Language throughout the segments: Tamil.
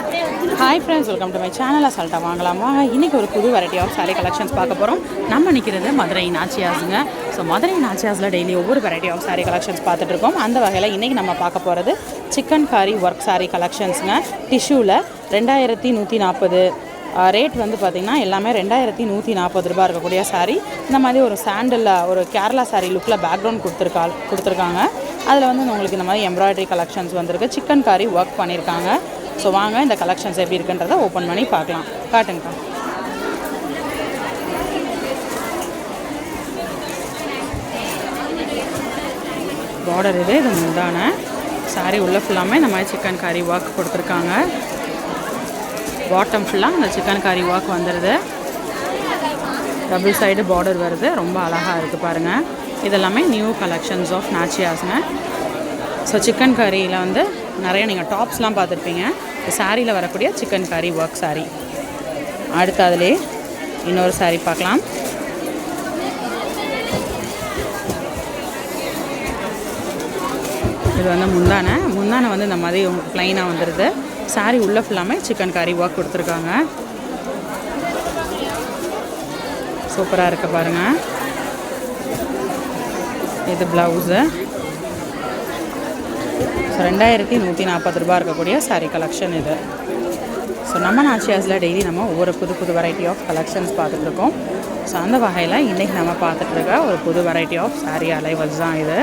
Hi friends, welcome to my channel. அசால்ட்டாக வாங்கலாம் வாங்க. இன்றைக்கி ஒரு புது வெரைட்டி ஆஃப் சாரீ கலெக்ஷன்ஸ் பார்க்க போகிறோம். நம்ம நிற்கிறது மதுரை நாச்சியாஸுங்க. ஸோ மதுரை நாச்சியாஸில் டெய்லி ஒவ்வொரு வெரைட்டி ஆஃப் சாரீ கலெக்ஷன்ஸ் பார்த்துட்ருக்கோம். அந்த வகையில் இன்றைக்கி நம்ம பார்க்க போகிறது சிக்கன் காரி ஒர்க் சாரீ கலெக்ஷன்ஸுங்க. டிஷ்யூவில் 2140 ரேட் வந்து பார்த்திங்கன்னா எல்லாமே 2140 ரூபா இருக்கக்கூடிய சாரீ. இந்த மாதிரி ஒரு சாண்டலில் ஒரு கேரளா சாரீ லுக்கில் பேக்ரவுண்ட் கொடுத்துருக்காங்க. அதில் வந்து உங்களுக்கு இந்த மாதிரி எம்ப்ராய்டரி கலெக்ஷன்ஸ் வந்திருக்கு. சிக்கன் காரி ஒர்க் பண்ணியிருக்காங்க. ஸோ வாங்க இந்த கலெக்ஷன்ஸ் எப்படி இருக்குன்றதை ஓப்பன் பண்ணி பார்க்கலாம். காட்டுங்கக்கா. பார்டர் இது முந்தான சாரீ உள்ள ஃபுல்லாமே இந்த மாதிரி சிக்கன் காரி ஒர்க் கொடுத்துருக்காங்க. பாட்டம் ஃபுல்லாக இந்த சிக்கன் காரி ஒர்க் வந்துடுது. டபுள் சைடு பார்டர் வருது. ரொம்ப அழகாக இருக்குது பாருங்கள். இதெல்லாமே நியூ கலெக்ஷன்ஸ் ஆஃப் நாச்சியாஸுங்க. ஸோ சிக்கன் கறியில் வந்து நிறைய நீங்கள் டாப்ஸ்லாம் பார்த்துருப்பீங்க. சாரியில் வரக்கூடிய சிக்கன் கறி ஒர்க் சாரீ. அடுத்து அதிலே இன்னொரு சாரீ பார்க்கலாம். இது வந்து முந்தானை வந்து இந்த மாதிரி உங்களுக்கு ப்ளைனாக வந்துடுது. சாரீ உள்ள ஃபுல்லாமே சிக்கன் கறி ஒர்க் கொடுத்துருக்காங்க. சூப்பராக இருக்குது பாருங்கள். இது ப்ளவுஸு. ஸோ 2140 ரூபா இருக்கக்கூடிய சாரீ கலெக்ஷன் இது. ஸோ நம்ம நாச்சியாஸில் டெய்லி நம்ம ஒவ்வொரு புது வெரைட்டி ஆஃப் கலெக்ஷன்ஸ் பார்த்துட்ருக்கோம். ஸோ அந்த வகையில் இன்றைக்கி நம்ம பார்த்துட்ருக்க ஒரு புது வெரைட்டி ஆஃப் சாரீ அலைவல்ஸ் தான் இது.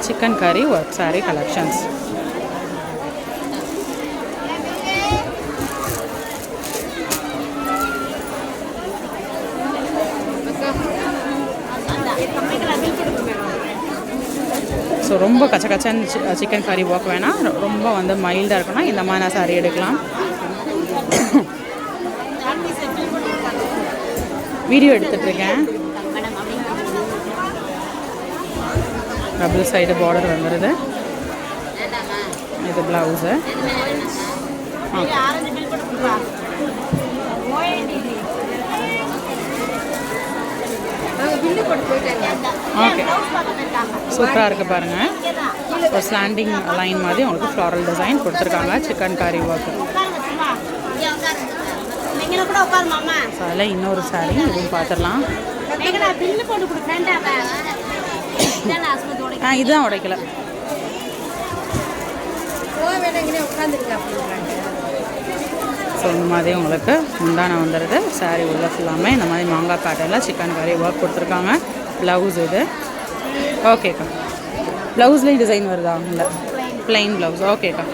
சிக்கன் கறி ஒர்க் சாரீ கலெக்ஷன்ஸ். ஸோ ரொம்ப கச்சன் சிக்கன் கறி ஒர்க் வேணாம், ரொம்ப வந்து மைல்டாக இருக்குன்னா இந்த மாதிரி நான் சாரீ எடுக்கலாம். வீடியோ எடுத்துகிட்ருக்கேன். டபுள் சைடு பார்டர் வந்துடுது. இது ப்ளவுஸு. ஓகே, சூப்பராக இருக்குது பாருங்கள். ஒரு ஸ்லாண்டிங் லைன் மாதிரி உங்களுக்கு ஃப்ளாரல் டிசைன் கொடுத்துருக்காங்க. சிக்கன் காரி ஒர்க்கு. ஸோ அதில் இன்னொரு சாரீ இதுவும் பார்த்துடலாம். இதுதான் உடைக்கல. ஸோ இந்த மாதிரி உங்களுக்கு முந்தானை வந்துடுது. சாரீ உள்ள ஃபுல்லாமே இந்த மாதிரி மாங்காய் பேட்டர்னில் சிக்கன் கறி ஒர்க் கொடுத்துருக்காங்க. ப்ளவுஸ் இது. ஓகேக்கா. ப்ளவுஸ்லேயும் டிசைன் வருதா? இல்லை, ப்ளைன் ப்ளவுஸ். ஓகேக்கா.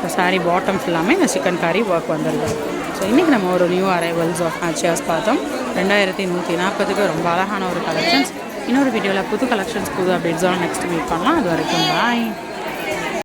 ஸோ சாரீ பாட்டம் ஃபுல்லாமே இந்த சிக்கன் கறி ஒர்க் வந்துடுது. ஸோ இன்றைக்கி நம்ம ஒரு நியூ அரைவல்ஸ் ஆஃப் நாச்சியாஸ் பார்த்தோம். 2140க்கு ரொம்ப அழகான ஒரு கலெக்ஷன்ஸ். இன்னொரு வீடியோவில் புது கலெக்ஷன்ஸ் புது அப்டேட்ஸோட நெக்ஸ்ட் மீட் பண்ணலாம். அது வரைக்கும் பாய்.